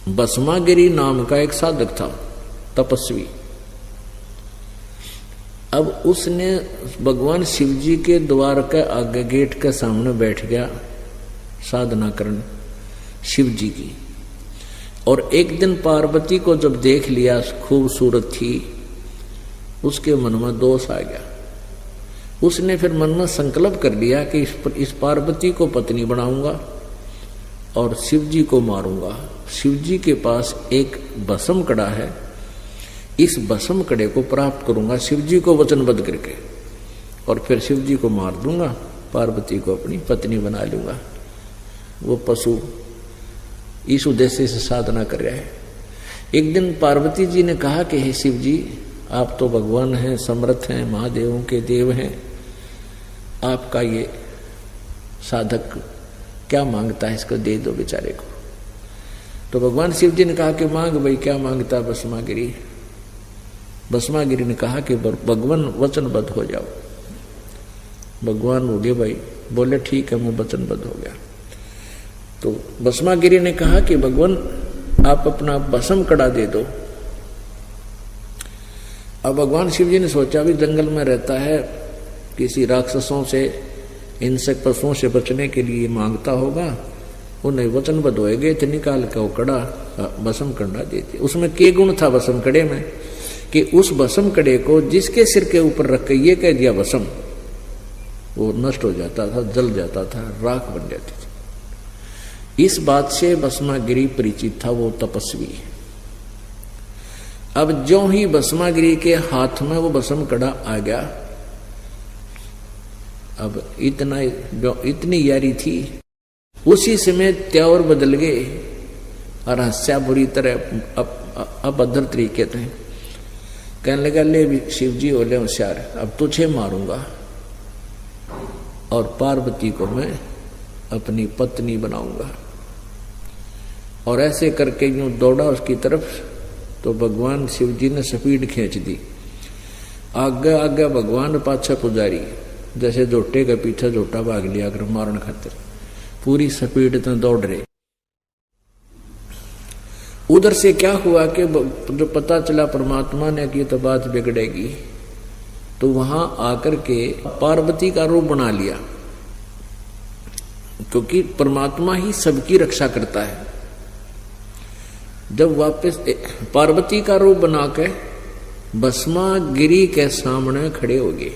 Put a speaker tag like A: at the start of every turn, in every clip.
A: भस्मागिरी नाम का एक साधक था, तपस्वी। अब उसने भगवान शिव जी के द्वार के आगे गेट के सामने बैठ गया साधना करने शिव जी की। और एक दिन पार्वती को जब देख लिया खूबसूरत थी, उसके मन में दोष आ गया। उसने फिर मन में संकल्प कर लिया कि इस पार्वती को पत्नी बनाऊंगा और शिव जी को मारूंगा। शिव जी के पास एक भस्म कड़ा है, इस भस्म कड़े को प्राप्त करूंगा शिव जी को वचनबद्ध करके, और फिर शिव जी को मार दूंगा, पार्वती को अपनी पत्नी बना लूंगा। वो पशु इस उद्देश्य से साधना कर रहा है। एक दिन पार्वती जी ने कहा कि हे शिव जी, आप तो भगवान हैं, समर्थ हैं, महादेवों के देव हैं, आपका ये साधक क्या मांगता है, इसको दे दो बेचारे को। तो भगवान शिव जी ने कहा कि मांग भाई, क्या मांगता है भस्मागिरी। भस्मागिरी ने कहा कि भगवान वचनबद्ध हो जाओ। भगवान हो गए भाई, बोले ठीक है मैं वचनबद्ध हो गया। तो भस्मागिरी ने कहा कि भगवान आप अपना भस्म कड़ा दे दो। अब भगवान शिव जी ने सोचा भी जंगल में रहता है, किसी राक्षसों से, हिंसक पशुओं से बचने के लिए मांगता होगा, उन्हें वचनबद्ध होएगे तो निकाल कर वो कड़ा भस्म कड़ा देते। उसमें के गुण था भस्म कड़े में कि उस भस्म कड़े को जिसके सिर के ऊपर रख के ये कह दिया भस्म, वो नष्ट हो जाता था, जल जाता था, राख बन जाती थी। इस बात से भस्मागिरी परिचित था, वो तपस्वी। अब जो ही भस्मागिरी के हाथ में वो भस्म कड़ा आ गया, अब इतनी यारी थी, उसी समय त्योर बदल गए और हंस्या बुरी तरह अभद्र तरीके थे। कहने लगा ले शिव जी बोले होशियार, अब तुझे मारूंगा और पार्वती को मैं अपनी पत्नी बनाऊंगा। और ऐसे करके यूं दौड़ा उसकी तरफ, तो भगवान शिव जी ने स्पीड खींच दी। आगे आगे भगवान पाछा पुजारी, जैसे जोटे का पीछे जोटा भाग लिया अगर मारन खातिर, पूरी स्पीड में दौड़ रहे। उधर से क्या हुआ कि जो पता चला परमात्मा ने कि तो बात बिगड़ेगी, तो वहां आकर के पार्वती का रूप बना लिया, क्योंकि परमात्मा ही सबकी रक्षा करता है। जब वापस पार्वती का रूप बना के भस्मागिरी के सामने खड़े हो गए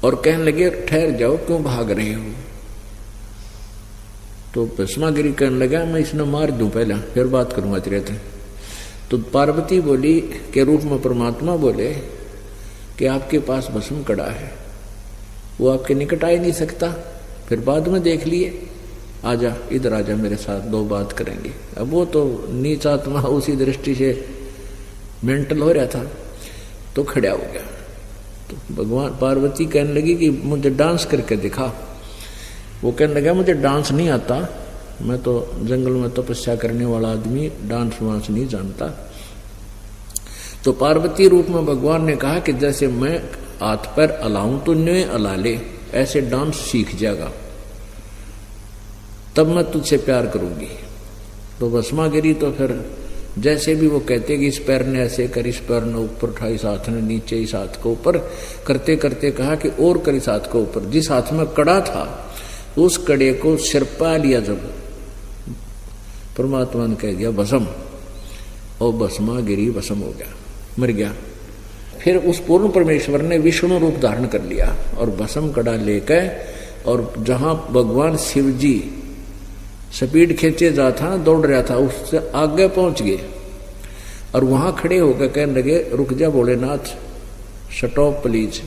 A: और कहने लगे ठहर जाओ, क्यों भाग रहे हो। तो भस्मागिरी कहने लगा मैं इसने मार दूं पहले, फिर बात करूंगा तेरे से। तो पार्वती बोली के रूप में परमात्मा बोले कि आपके पास भस्म कड़ा है, वो आपके निकट आ ही नहीं सकता, फिर बाद में देख लिए, आजा इधर आजा मेरे साथ, दो बात करेंगे। अब वो तो नीच आत्मा उसी दृष्टि से मेंटल हो रहा था, तो खड़ा हो गया। तो भगवान पार्वती कहने लगी कि मुझे डांस करके दिखा। वो कहने लगा मुझे डांस नहीं आता, मैं तो जंगल में तपस्या करने वाला आदमी, डांस वांस नहीं जानता। तो पार्वती रूप में भगवान ने कहा कि जैसे मैं हाथ पैर अलाऊं तो न्यों अला ले, ऐसे डांस सीख जाएगा, तब मैं तुझसे प्यार करूंगी। तो भस्मागिरी तो फिर जैसे भी वो कहते कि इस पैर ने ऐसे कर, इस पैर ने ऊपर उठा, इस हाथ ने नीचे, इस हाथ को ऊपर करते करते कहा कि और कर इस हाथ को ऊपर। जिस हाथ में कड़ा था उस कड़े को सिर पा लिया, जब परमात्मा ने कह दिया भस्म, और भस्मागिरी भस्म हो गया, मर गया। फिर उस पूर्ण परमेश्वर ने विष्णु रूप धारण कर लिया और भस्म कड़ा लेकर, और जहां भगवान शिव जी स्पीड खींचे जा था, दौड़ रहा था, उससे आगे पहुंच गए और वहां खड़े होकर कहने लगे रुक जा भोलेनाथ, स्टॉप प्लीज।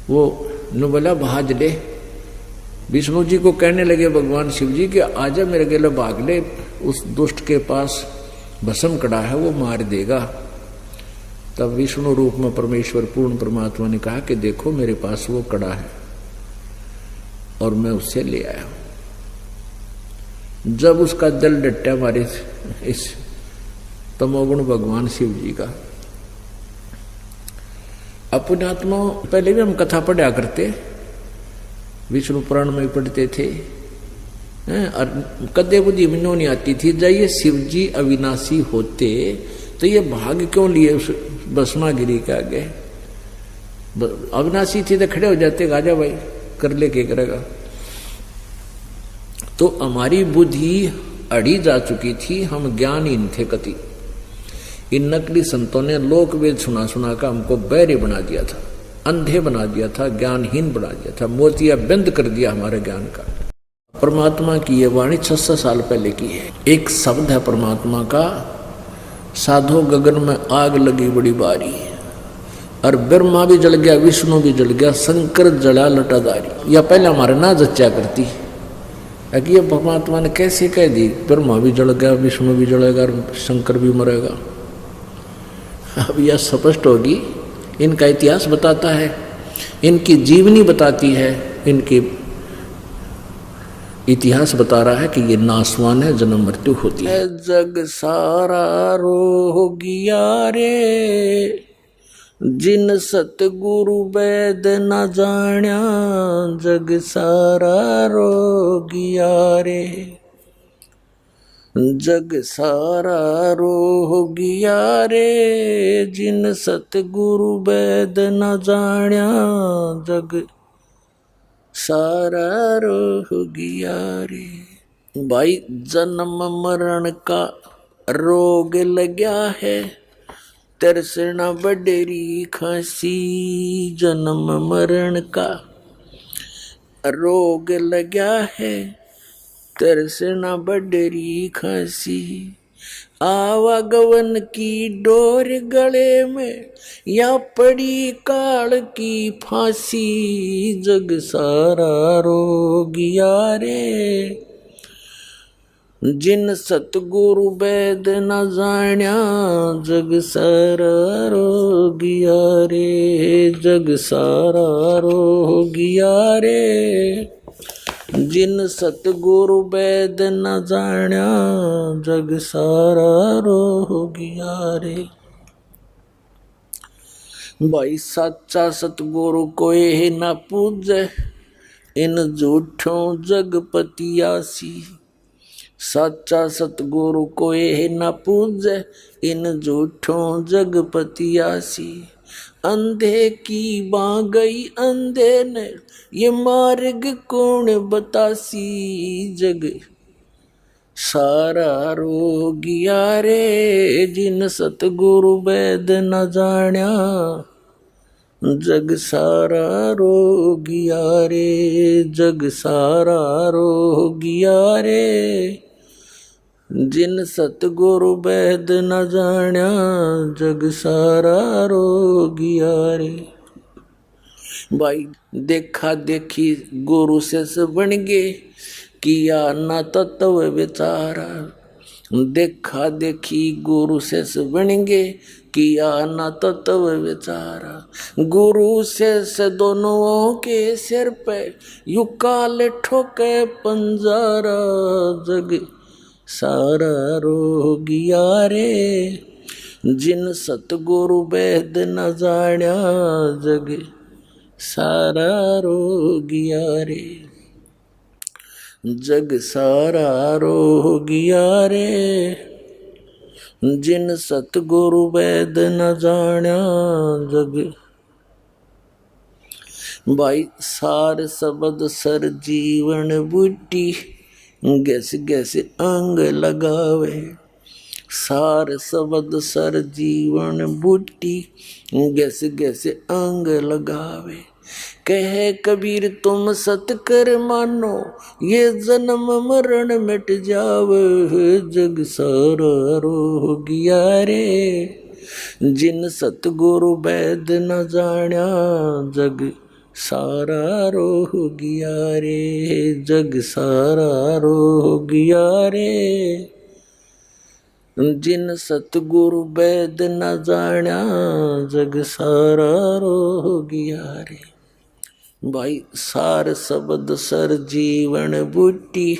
A: वो न बोला भाज ले। विष्णु जी को कहने लगे भगवान शिव जी कि आजा मेरे गेले भाग ले, उस दुष्ट के पास भस्म कड़ा है, वो मार देगा। तब विष्णु रूप में परमेश्वर पूर्ण परमात्मा ने कहा कि देखो मेरे पास वो कड़ा है और मैं उससे ले आया हूं। जब उसका दिल डट्टा हमारे इस तमोगुण भगवान शिव जी का, अपने आत्मा, पहले भी हम कथा पढ़ा करते, विष्णु पुराण में पढ़ते थे और कदे बुद्धि में नहीं आती थी। जब ये शिव जी अविनाशी होते तो ये भाग क्यों लिए उस भस्मागिरी के आगे? अविनाशी थी तो खड़े हो जाते, गाजा भाई कर ले, क्या करेगा। तो हमारी बुद्धि अड़ी जा चुकी थी, हम ज्ञानहीन थे कति। इन नकली संतों ने लोक वेद सुना सुना कर हमको बहरे बना दिया था, अंधे बना दिया था, ज्ञानहीन बना दिया था, मोतिया बंद कर दिया हमारे ज्ञान का। परमात्मा की ये वाणी 600 साल पहले की है। एक शब्द है परमात्मा का, साधो गगन में आग लगी बड़ी बारी, और ब्रह्मा भी जल गया, विष्णु भी जल गया, शंकर जला लटादारी। या पहले हमारे ना जच्चा करती है कि ये परमात्मा ने कैसे कह दी, ब्रह्मा भी जल गया, विष्णु भी जलेगा और शंकर भी मरेगा। अब यह स्पष्ट होगी, इनका इतिहास बताता है, इनकी जीवनी बताती है, इनकी इतिहास बता रहा है कि ये नासवान है, जन्म मृत्यु होती है। जग सारा रोगिया रे, जिन सतगुरु वैद न जाण्या, जग सारा रोगिया रे, जग सारा रोगिया रे, जिन सतगुरु वैद न जाण्या, जग सारा रोगिया रे। भाई जन्म मरण का रोग लग्या है, तरसना बडेरी खांसी, जन्म मरण का रोग लग्या है, तरसना बडेरी खांसी। आवागवन की डोर गले में, या पड़ी काल की फांसी, जग सारा रोगिया रे, जिन सतगुरु वैद न जाण्या, जग सारा रोगिया रे, जग सारा रोगिया रे, जिन सतगुरु वैद न जाण्या, जग सारा रोगिया रे। भाई सच्चा सतगुरु कोई न पूजे, इन झूठों जगपतियासी। सच्चा सतगुरु कोई न पूजे, इन झूठों जगपतियासी। अंधे की बां गई अंधे ने, ये मार्ग कौन बतासी, जग सारा रोगिया रे, जिन सतगुरु वैद न जाण्या, जग सारा रोगिया रे, जग सारा रोगिया रे, जिन सतगुरु वैद न जाण्या, जग सारा रोगिया रे। भाई देखा देखी गुरु से बन गे, किया न तत्व विचारा। देखा देखी गुरु से बन गे, किया न तत्व विचारा। गुरु से दोनों के सिर पे, यू काल ठोके पंजारा, जग सारा रोगिया रे, जिन सतगुरु वैद न जाण्या, जग सारा रोगिया रे, जग सारा रोगिया रे, जिन सतगुरु वैद न जाण्या, जग। भाई सार शब्द सर जीवन बूटी, गैस गैस अंग लगावे। सार शब्द सर जीवन बूटी, गैस गैस अंग लगावे। कहे कबीर तुम सत कर मानो, ये जन्म मरण मिट जावे, जग सारा रोगिया रे, जिन सतगुरु वैद न जाण्या, जग सारा रोगिया रे, जग सारा रोगिया रे, जिन सतगुरु वैद न जाण्या, जग सारा रोगिया रे। भाई सार शब्द सर जीवन बूटी,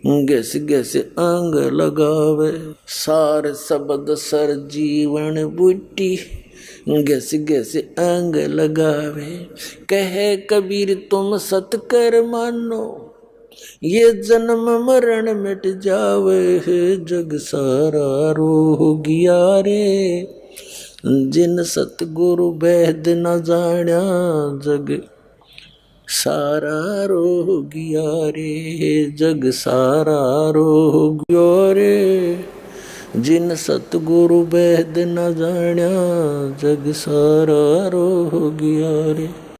A: गैस गैस अंग लगावे। सार शब्द सर जीवन बूटी, गैस गैस अंग लगावे। कहे कबीर तुम सत कर मानो, ये जन्म मरण मिट जावे है, जग सारा रोह गया रे। जिन सतगुरु भेद न जाण्या, जग सारा रोह गया रे। जग सारा रोह गया रे। जिन सतगुरु भेद न जाण्या, जग सारा रोह गया रे।